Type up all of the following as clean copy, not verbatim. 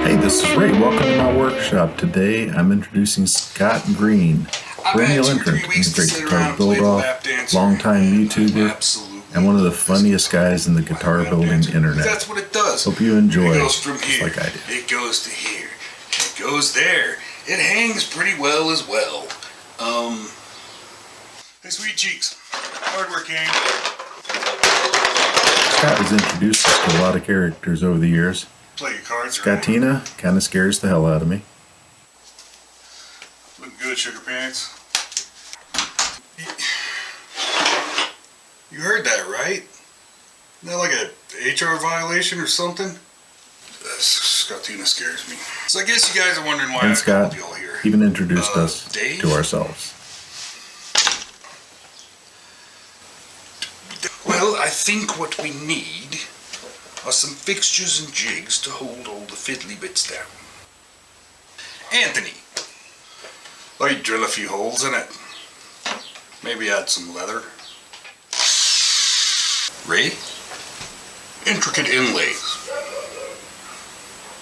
Hey, this is Ray. Welcome to my workshop. Today I'm introducing Scott Green, perennial entrant in the great guitar build-off, longtime YouTuber, and one of the funniest guys in the guitar building internet. That's what it does. Hope you enjoy it. Goes from here, like I do. It goes to here. It goes there. It hangs pretty well as well. Hey, sweet cheeks. Hardware gang. Scott has introduced us to a lot of characters over the years. Play your cards. Scottina kind of scares the hell out of me. Looking good, sugar pants. You heard that, right? Isn't that like a HR violation or something? Scottina scares me. So I guess you guys are wondering why I called you all here. Even introduced us Dave? to ourselves. Well, I think what we need are some fixtures and jigs to hold all the fiddly bits down. Anthony, I'd drill a few holes in it. Maybe add some leather. Ray, intricate inlays.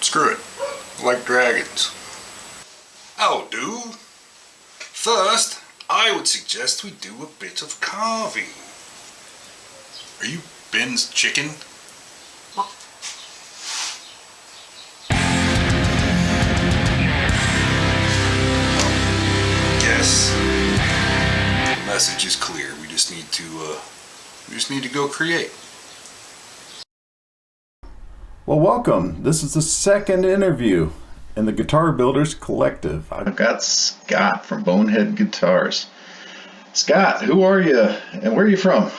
Screw it, like dragons. I'll do. First, I would suggest we do a bit of carving. Are you Ben's chicken? Yes. The message is clear. We just need to go create. Well, welcome. This is the second interview in the Guitar Builders Collective. I've got Scott from Bonehead Guitars. Scott, who are you and where are you from?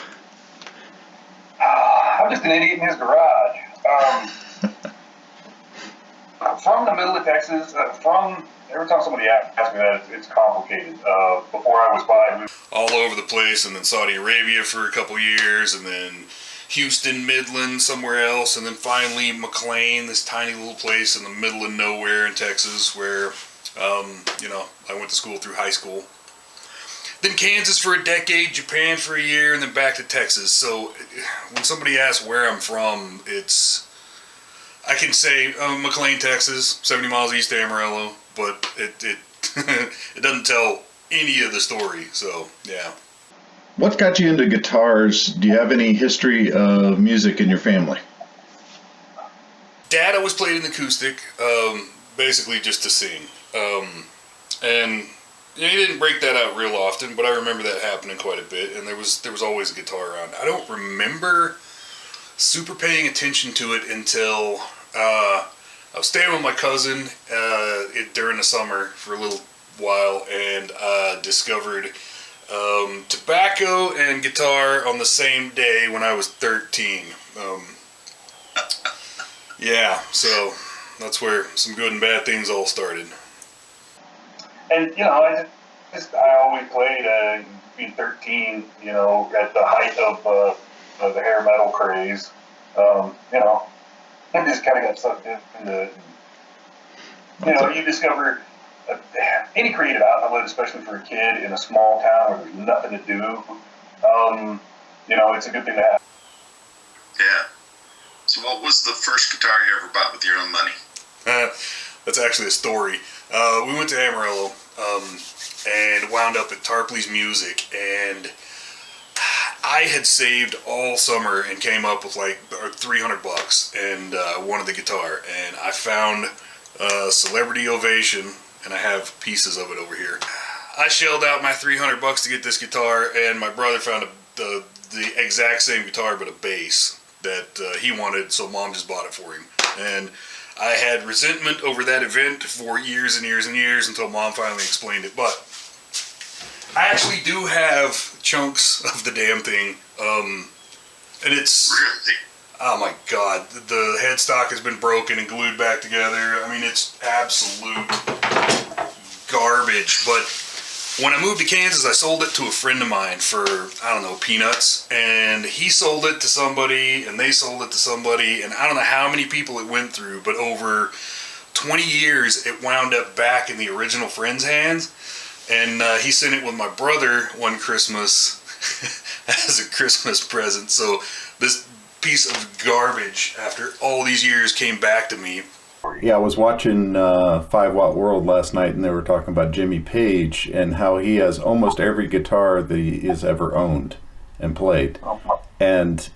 I'm just an idiot in his garage. I'm from the middle of Texas. Every time somebody asks me that, it's complicated. Before I was 5, all over the place, and then Saudi Arabia for a couple years, and then Houston, Midland, somewhere else, and then finally McLean, this tiny little place in the middle of nowhere in Texas where, I went to school through high school. Then Kansas for a decade, Japan for a year, and then back to Texas. So when somebody asks where I'm from, I can say McLean, Texas, 70 miles east of Amarillo, but it it doesn't tell any of the story. So yeah. What got you into guitars? Do you have any history of music in your family? Dad always played an acoustic, basically just to sing, and he didn't break that out real often, but I remember that happening quite a bit, and there was always a guitar around. I don't remember super paying attention to it until I was staying with my cousin during the summer for a little while, and discovered tobacco and guitar on the same day when I was 13. Yeah, so that's where some good and bad things all started. and I always played. Being 13, at the height of the hair metal craze, I just kind of got sucked into. You discover any creative outlet, especially for a kid in a small town where there's nothing to do. It's a good thing to have. Yeah. So what was the first guitar you ever bought with your own money? That's actually a story. We went to Amarillo and wound up at Tarpley's Music, and I had saved all summer and came up with like $300 and wanted the guitar, and I found Celebrity Ovation, and I have pieces of it over here. I shelled out my $300 to get this guitar, and my brother found the exact same guitar but a bass that he wanted, so Mom just bought it for him. And I had resentment over that event for years and years and years until Mom finally explained it. But I actually do have chunks of the damn thing, and it's Really? Oh my God, the headstock has been broken and glued back together. I mean, it's absolute garbage. But when I moved to Kansas, I sold it to a friend of mine for, peanuts. And he sold it to somebody, and they sold it to somebody. And I don't know how many people it went through, but over 20 years, it wound up back in the original friend's hands. And he sent it with my brother one Christmas as a Christmas present. So this piece of garbage, after all these years, came back to me. Yeah, I was watching 5 Watt World last night, and they were talking about Jimmy Page and how he has almost every guitar that he has ever owned and played. And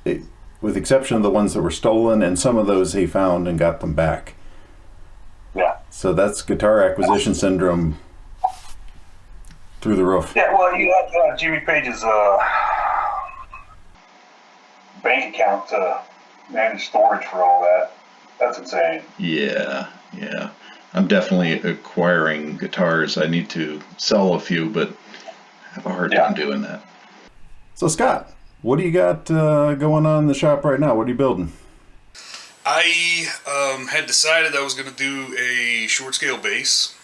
with the exception of the ones that were stolen, and some of those he found and got them back. Yeah. So that's guitar acquisition syndrome through the roof. Yeah, well, you got Jimmy Page's bank account to manage storage for all that. That's insane. Yeah. I'm definitely acquiring guitars. I need to sell a few, but I have a hard time doing that. So, Scott, what do you got going on in the shop right now? What are you building? I had decided I was going to do a short scale bass.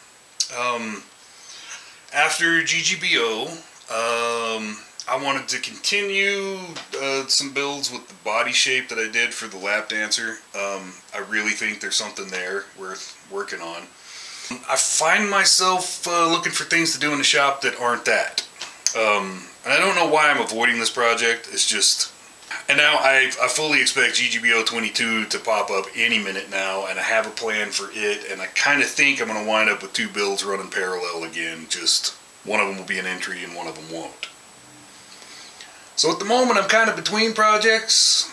After GGBO, I wanted to continue some builds with the body shape that I did for the lap dancer. I really think there's something there worth working on. I find myself looking for things to do in the shop that aren't that. And I don't know why I'm avoiding this project. It's just... And now I fully expect GGBO 22 to pop up any minute now, and I have a plan for it, and I kind of think I'm going to wind up with 2 builds running parallel again. Just one of them will be an entry and one of them won't. So at the moment I'm kind of between projects.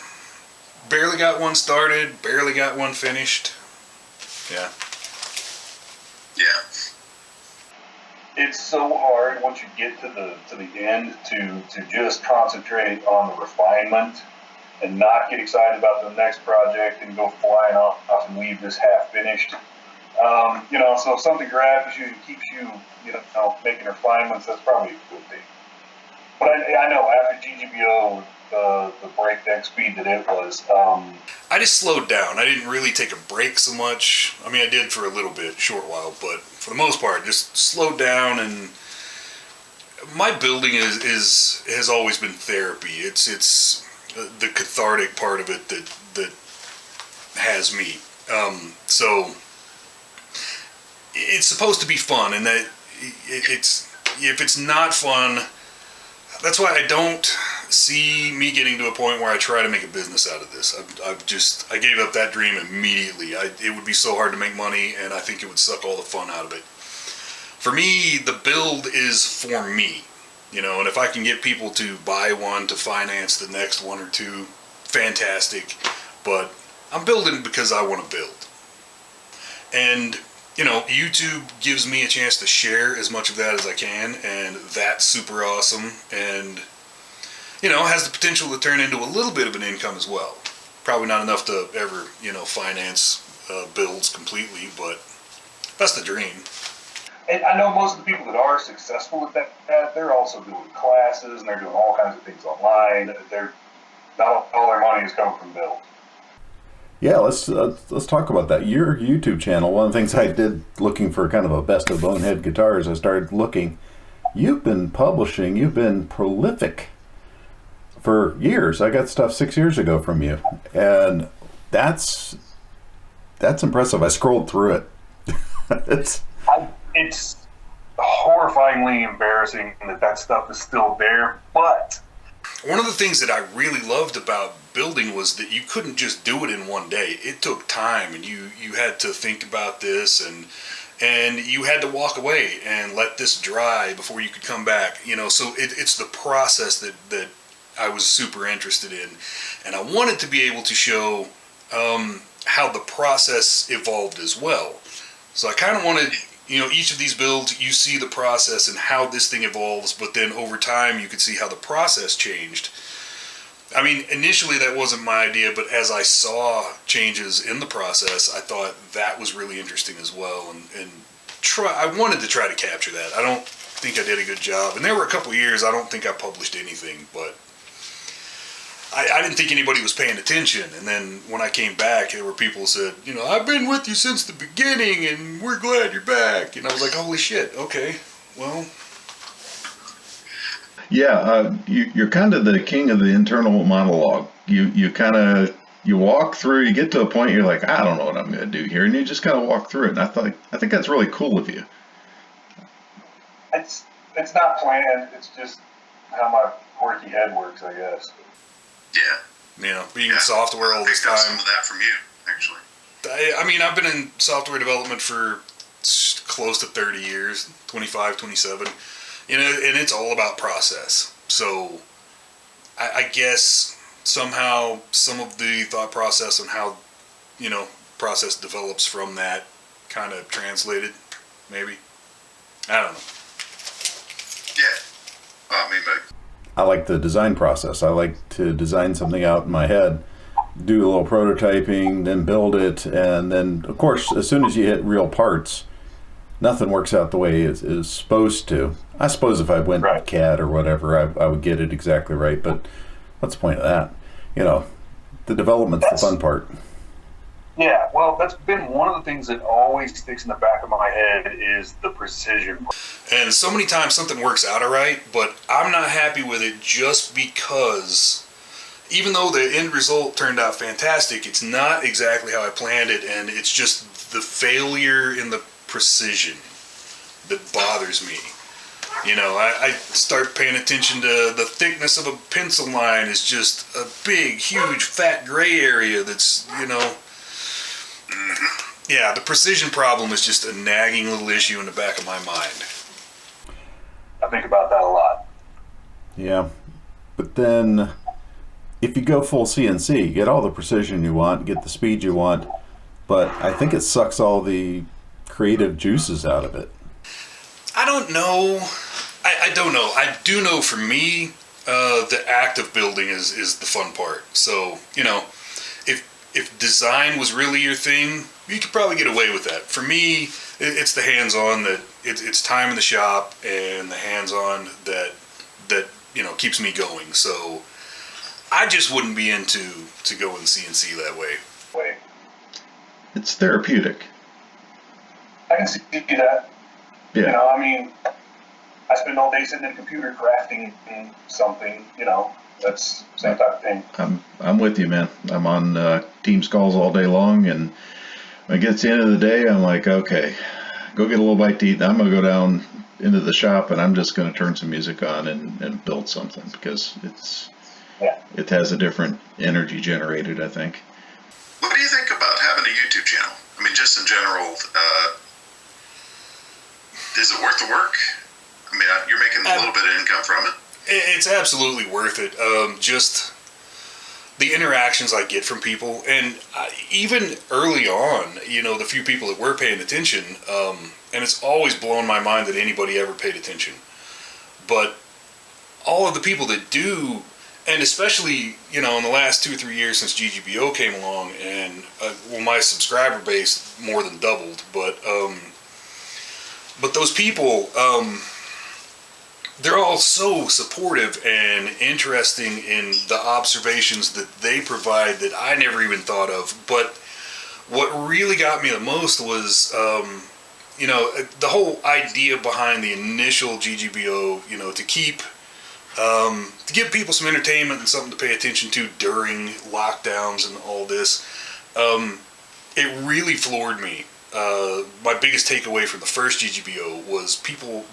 Barely got one started, barely got one finished. Yeah. It's so hard once you get to the end to just concentrate on the refinement and not get excited about the next project and go flying off and leave this half finished. So if something grabs you and keeps you, making refinements, that's probably a good thing. But I know after GGBO, the breakneck speed that it was. I just slowed down. I didn't really take a break so much. I mean, I did for a little bit, short while, but for the most part, just slowed down. And my building has always been therapy. It's the cathartic part of it that has me. So it's supposed to be fun, and that if it's not fun, that's why I don't see me getting to a point where I try to make a business out of this. I gave up that dream immediately. It would be so hard to make money, and I think it would suck all the fun out of it. For me, the build is for me, and if I can get people to buy one to finance the next one or two, fantastic. But I'm building because I want to build. And YouTube gives me a chance to share as much of that as I can, and that's super awesome, and has the potential to turn into a little bit of an income as well. Probably not enough to ever, finance builds completely, but that's the dream. And I know most of the people that are successful at that, they're also doing classes, and they're doing all kinds of things online. They're not all their money is coming from build. Yeah, let's talk about that. Your YouTube channel, one of the things I did looking for kind of a best of Bonehead Guitars, I started looking. You've been publishing, you've been prolific for years. I got stuff 6 years ago from you, and that's impressive. I scrolled through it. It's horrifyingly embarrassing that stuff is still there, but one of the things that I really loved about building was that you couldn't just do it in one day. It took time, and you had to think about this, and you had to walk away and let this dry before you could come back. So it's the process that I was super interested in, and I wanted to be able to show how the process evolved as well. So I kind of wanted, each of these builds, you see the process and how this thing evolves, but then over time you could see how the process changed. I mean, initially that wasn't my idea, but as I saw changes in the process, I thought that was really interesting as well, and I wanted to try to capture that. I don't think I did a good job, and there were a couple years I don't think I published anything, but I didn't think anybody was paying attention. And then when I came back, there were people who said, I've been with you since the beginning, and we're glad you're back. And I was like, holy shit, okay, well. Yeah, you're kind of the king of the internal monologue. You walk through, you get to a point, you're like, I don't know what I'm going to do here, and you just kind of walk through it. And I think that's really cool of you. It's not planned. It's just how my quirky head works, I guess. Yeah. Being in software all this time. Some of that from you, actually. I mean, I've been in software development for close to 30 years, 25, 27, you know, and it's all about process. So I guess somehow some of the thought process and how, you know, process develops from that kind of translated, maybe. I don't know. Yeah. Well, I mean, but I like the design process. I like to design something out in my head, do a little prototyping, then build it, and then, of course, as soon as you hit real parts, nothing works out the way it is supposed to. I suppose if I went CAD or whatever, I would get it exactly right, but what's the point of that? You know, the development's the fun part. Yeah, well, that's been one of the things that always sticks in the back of my head is the precision. And so many times something works out all right, but I'm not happy with it just because even though the end result turned out fantastic, it's not exactly how I planned it, and it's just the failure in the precision that bothers me. You know, I start paying attention to the thickness of a pencil line is just a big, huge, fat gray area that's, you know... Yeah, the precision problem is just a nagging little issue in the back of my mind. I think about that a lot. Yeah, but then if you go full CNC, you get all the precision you want, get the speed you want, but I think it sucks all the creative juices out of it. I don't know. I don't know. I do know for me, the act of building is the fun part. So, you know, if design was really your thing, you could probably get away with that. For me, it's the hands-on that it's time in the shop and the hands-on that you know keeps me going. So I just wouldn't be into going CNC that way. It's therapeutic. I can see that. Yeah. You know, I mean, I spend all day sitting at a computer crafting something, you know. That's the same type of thing. I'm with you, man. I'm on Teams calls all day long, and when it gets to the end of the day, I'm like, okay, go get a little bite to eat. I'm going to go down into the shop, and I'm just going to turn some music on and build something because it has a different energy generated, I think. what do you think about having a YouTube channel? I mean, just in general, is it worth the work? I mean, you're making a little bit of income from it. It's absolutely worth it. Just the interactions I get from people, and even early on, you know, the few people that were paying attention, and it's always blown my mind that anybody ever paid attention. But all of the people that do, and especially, you know, in the last 2 or 3 years since GGBO came along, and my subscriber base more than doubled, but those people, they're all so supportive and interesting in the observations that they provide that I never even thought of. But what really got me the most was, you know, the whole idea behind the initial GGBO, you know, to give people some entertainment and something to pay attention to during lockdowns and all this. It really floored me. My biggest takeaway from the first GGBO was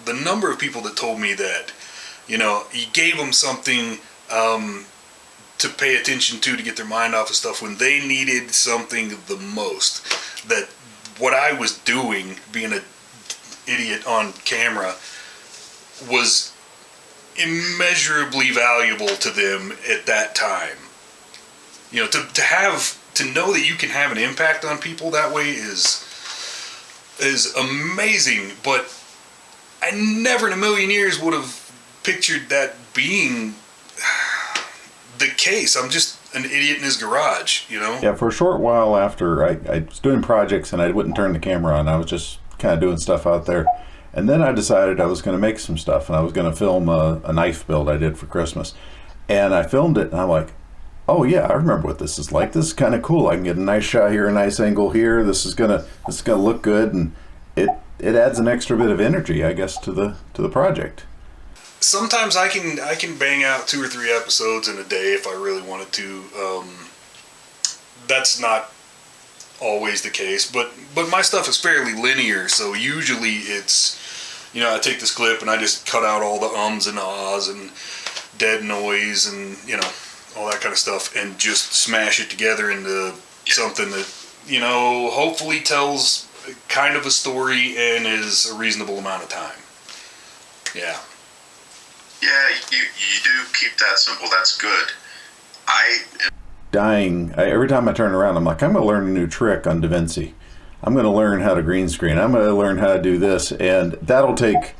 the number of people that told me that, you know, you gave them something to pay attention to get their mind off of stuff when they needed something the most. That what I was doing, being an idiot on camera, was immeasurably valuable to them at that time. You know, to know that you can have an impact on people that way is amazing, but I never in a million years would have pictured that being the case. I'm just an idiot in his garage, you know? Yeah, for a short while after, I was doing projects and I wouldn't turn the camera on. I was just kind of doing stuff out there. And then I decided I was going to make some stuff, and I was going to film a knife build I did for Christmas. And I filmed it, and I'm like, oh yeah, I remember what this is like. This is kind of cool. I can get a nice shot here, a nice angle here. This is gonna look good, and it adds an extra bit of energy, I guess, to the project. Sometimes I can bang out 2 or 3 episodes in a day if I really wanted to. That's not always the case, but my stuff is fairly linear, so usually it's, you know, I take this clip and I just cut out all the ums and ahs and dead noise and, you know, all that kind of stuff, and just smash it together into something that hopefully tells kind of a story and is a reasonable amount of time. Yeah. Yeah, you do keep that simple. That's good. Every time I turn around, I'm like, I'm going to learn a new trick on DaVinci. I'm going to learn how to green screen. I'm going to learn how to do this. And that'll take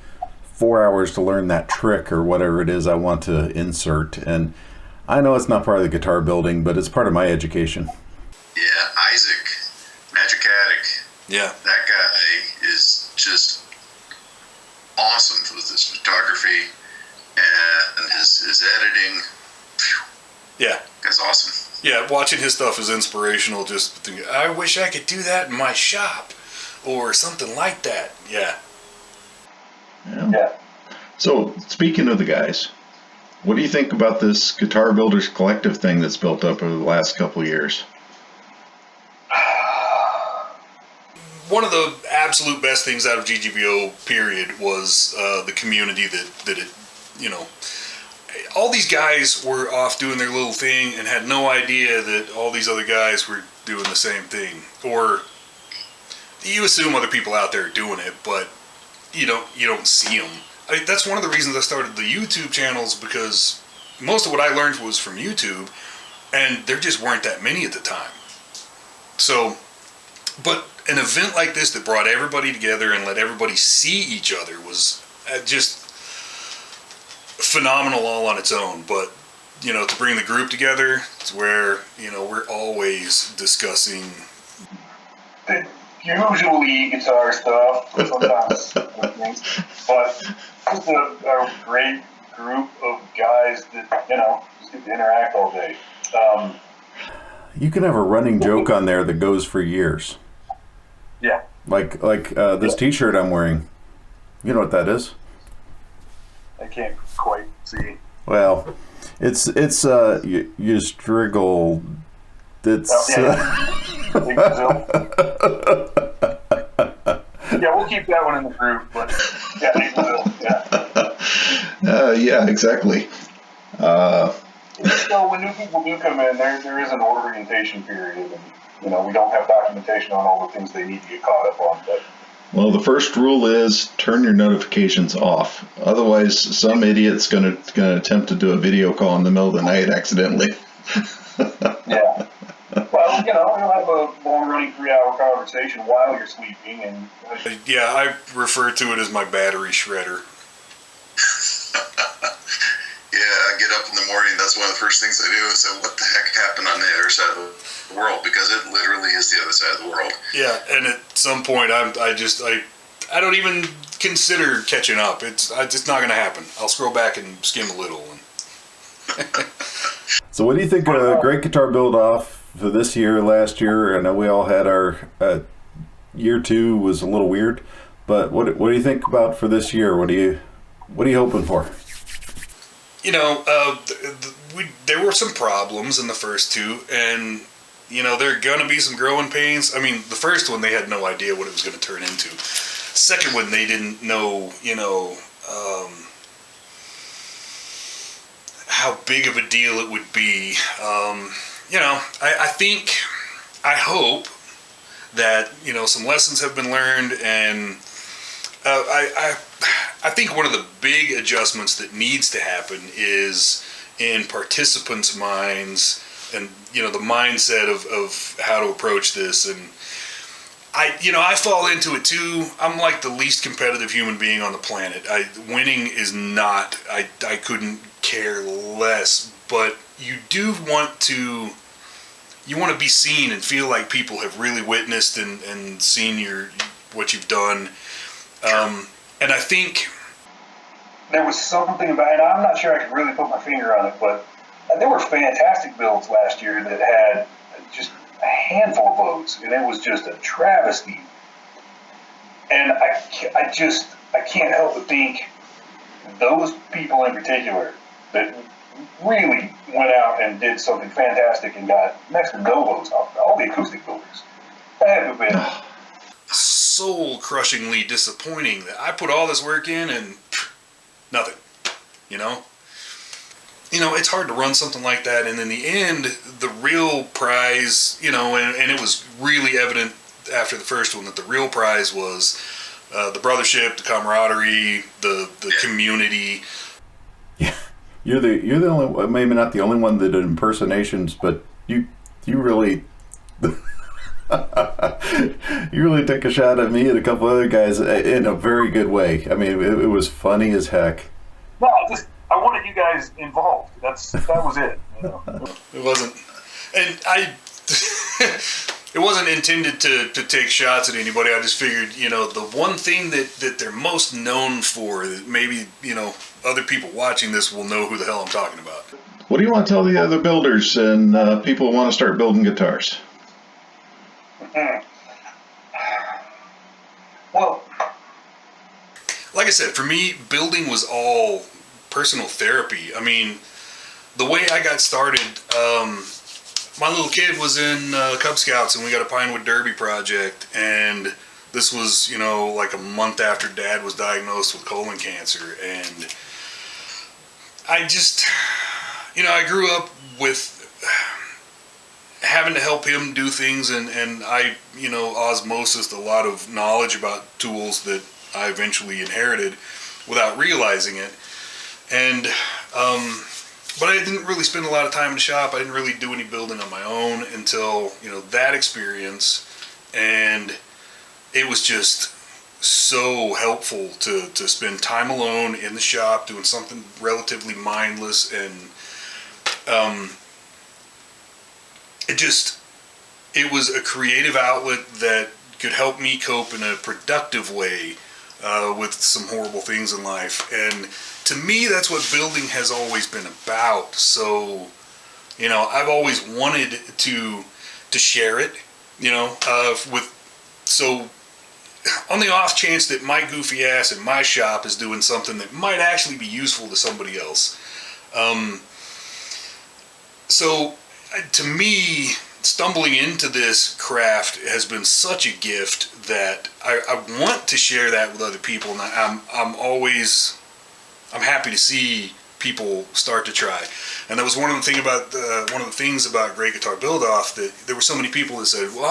4 hours to learn that trick or whatever it is I want to insert. And I know it's not part of the guitar building, but it's part of my education. Yeah, Izak, Magic Attic. Yeah. That guy is just awesome with his photography and his editing. Phew. Yeah. That's awesome. Yeah, watching his stuff is inspirational. Just thinking, I wish I could do that in my shop or something like that. Yeah. Yeah. So, speaking of the guys, what do you think about this Guitar Builders Collective thing that's built up over the last couple of years? One of the absolute best things out of GGBO, period, was the community that it, all these guys were off doing their little thing and had no idea that all these other guys were doing the same thing. Or you assume other people out there are doing it, but you don't see them. That's one of the reasons I started the YouTube channels, because most of what I learned was from YouTube, and there just weren't that many at the time. So, but an event like this that brought everybody together and let everybody see each other was just phenomenal all on its own. But to bring the group together, it's where we're always discussing usually guitar stuff, sometimes other things, but just a great group of guys that just get to interact all day. You can have a running joke on there that goes for years. Yeah. Like this T-shirt I'm wearing. You know what that is? I can't quite see. Well, it's you striggle. It's yeah, we'll keep that one in the group, but yeah, exactly. So when new people do come in, there is an orientation period, and we don't have documentation on all the things they need to get caught up on. But well, the first rule is turn your notifications off. Otherwise, some idiot's gonna attempt to do a video call in the middle of the night accidentally. Yeah. Well, you'll have a long-running 3-hour conversation while you're sleeping, and yeah, I refer to it as my battery shredder. Yeah, I get up in the morning, that's one of the first things I do is say, what the heck happened on the other side of the world? Because it literally is the other side of the world. Yeah, and at some point, I don't even consider catching up. It's not going to happen. I'll scroll back and skim a little. So what do you think of a great guitar build-off for this year, last year? I know we all had our year 2 was a little weird, but what do you think about for this year? What are you hoping for? There were some problems in the first 2, and there are gonna be some growing pains. I mean, the first one they had no idea what it was going to turn into. Second one they didn't know, how big of a deal it would be. I hope that some lessons have been learned, and I think one of the big adjustments that needs to happen is in participants' minds, and the mindset of how to approach this. And I fall into it too. I'm like the least competitive human being on the planet. Winning is not. I couldn't care less. But you do want to. You want to be seen and feel like people have really witnessed and seen what you've done. And I think there was something about it. I'm not sure I could really put my finger on it, but there were fantastic builds last year that had just a handful of votes, and it was just a travesty. And I can't help but think those people in particular that really went out and did something fantastic and got next to no votes, all the acoustic builders, that have been soul-crushingly disappointing that I put all this work in and nothing, it's hard to run something like that. And in the end, the real prize, and it was really evident after the first one that the real prize was the brothership, the camaraderie, the community. Yeah, you're the only, maybe not the only one that did impersonations, but you really you really took a shot at me and a couple other guys in a very good way. I mean, it was funny as heck. No, I wanted you guys involved. That was it. It wasn't, and it wasn't intended to take shots at anybody. I just figured, the one thing that they're most known for, that maybe, other people watching this will know who the hell I'm talking about. What do you want to tell the other builders and people who want to start building guitars? Well, like I said, for me, building was all personal therapy. I mean, the way I got started, my little kid was in Cub Scouts, and we got a Pinewood Derby project, and this was, like a month after Dad was diagnosed with colon cancer, and I just, I grew up with having to help him do things, and I, osmosis a lot of knowledge about tools that I eventually inherited without realizing it. And but I didn't really spend a lot of time in the shop. I didn't really do any building on my own until that experience, and it was just so helpful to spend time alone in the shop doing something relatively mindless, and it was a creative outlet that could help me cope in a productive way with some horrible things in life. And to me, that's what building has always been about. So, I've always wanted to share it, so on the off chance that my goofy ass in my shop is doing something that might actually be useful to somebody else. So to me, stumbling into this craft has been such a gift that I want to share that with other people, and I'm happy to see people start to try. And that was one of the things about Great Guitar Build Off, that there were so many people that said, well,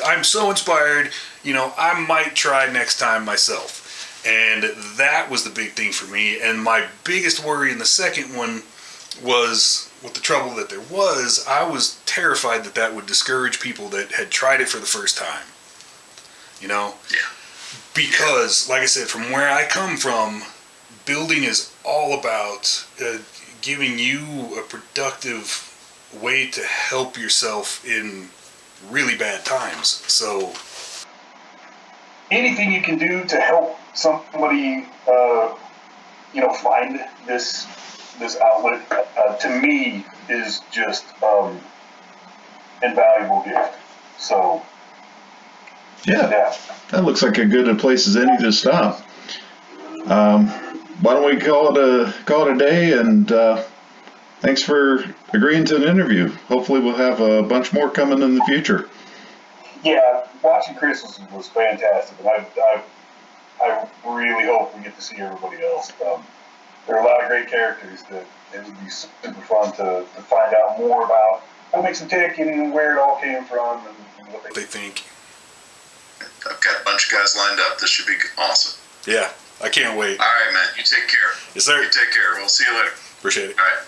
I'm so inspired, I might try next time myself. And that was the big thing for me. And my biggest worry in the second one was, with the trouble that there was, I was terrified that would discourage people that had tried it for the first time. Yeah. Because, like I said, from where I come from, building is all about giving you a productive way to help yourself in really bad times. So anything you can do to help somebody, find this outlet, to me, is just invaluable gift. So Yeah, that looks like a good place as any to stop. Why don't we call it a day? And thanks for agreeing to an interview. Hopefully, we'll have a bunch more coming in the future. Yeah, watching Chris was fantastic, and I really hope we get to see everybody else. There are a lot of great characters that it would be super fun to find out more about what makes them tick and where it all came from and what they think. I've got a bunch of guys lined up. This should be awesome. Yeah, I can't wait. All right, man. You take care. Yes, sir. You take care. We'll see you later. Appreciate it. All right.